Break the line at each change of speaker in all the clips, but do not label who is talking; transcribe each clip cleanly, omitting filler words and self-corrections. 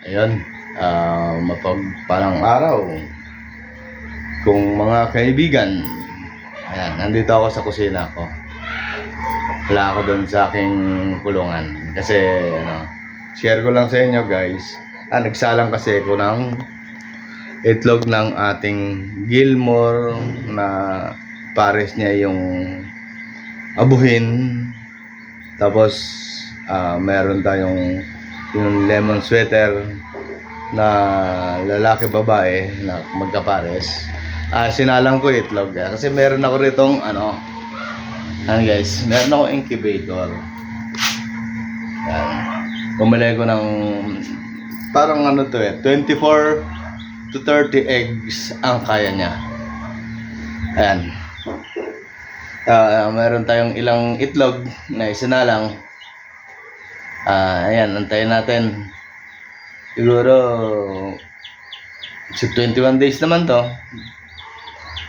Ayun, mapagpalang araw kung mga kaibigan. Ayan, nandito ako sa kusina ko. Wala ako doon sa aking kulungan kasi share ko lang sa inyo guys. Nagsalang kasi ako ng itlog ng ating Gilmore na pares niya yung abuhin. Tapos meron tayong yung lemon sweater na lalaki babae na magkapares. Sinalang ko itlog kasi meron ako ritong guys, meron ako incubator. Yan. Bumili ko ng parang 24 to 30 eggs ang kaya niya. Ayan. Meron tayong ilang itlog na isinalang. Ayan, antayin natin. Siguro 21 days naman to.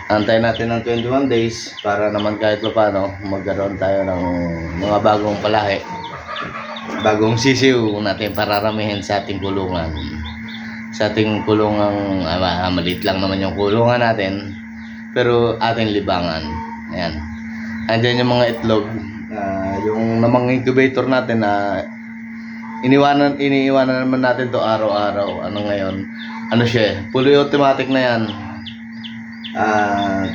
Antayin natin ng 21 days para naman kahit paano magkaroon tayo ng mga bagong palahi. Bagong sisiw natin pararamihin sa ating kulungan. Sa ating kulungang maliit lang naman yung kulungan natin, pero ating libangan. Ayan. Andiyan yung mga itlog. Yung namang incubator natin na iniiwanan naman natin to araw-araw. Ngayon? Siya, fully automatic na yan.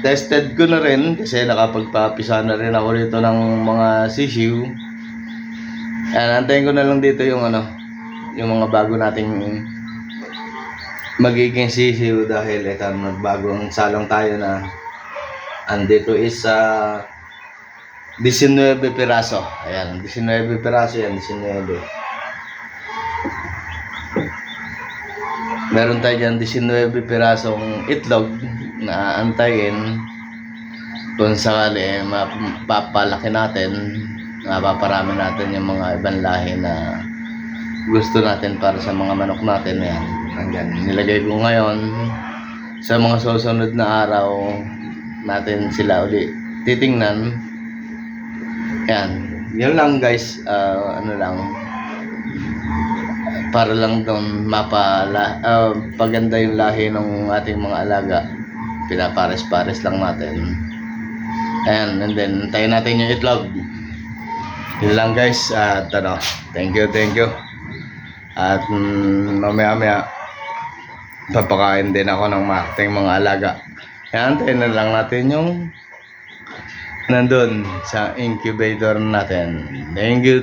Tested ko na rin kasi nakapagpapisa na rin ako dito ng mga sisiw. Antayin ko na lang dito yung yung mga bago nating magiging sisiw dahil ito nagbagong salong tayo na andito is 19 piraso. Ayan, 19 piraso yan, 19. Meron tayo dyan 19 pirasong itlog na antayin kung sakali mapapalaki natin, mapaparami natin yung mga ibang lahi na gusto natin para sa mga manok natin. Ayan, hanggang nilagay ko ngayon sa mga susunod na araw natin sila uli titingnan. Ayan, yun lang guys. Lang para lang doon paganda yung lahi ng ating mga alaga, pinapares-pares lang natin. Ayan, and then tayo natin yung itlog. Yun lang guys. At thank you at mamaya papakain din ako ng ating mga alaga. Ayan, tayo na lang natin yung nandun sa incubator natin. Thank you.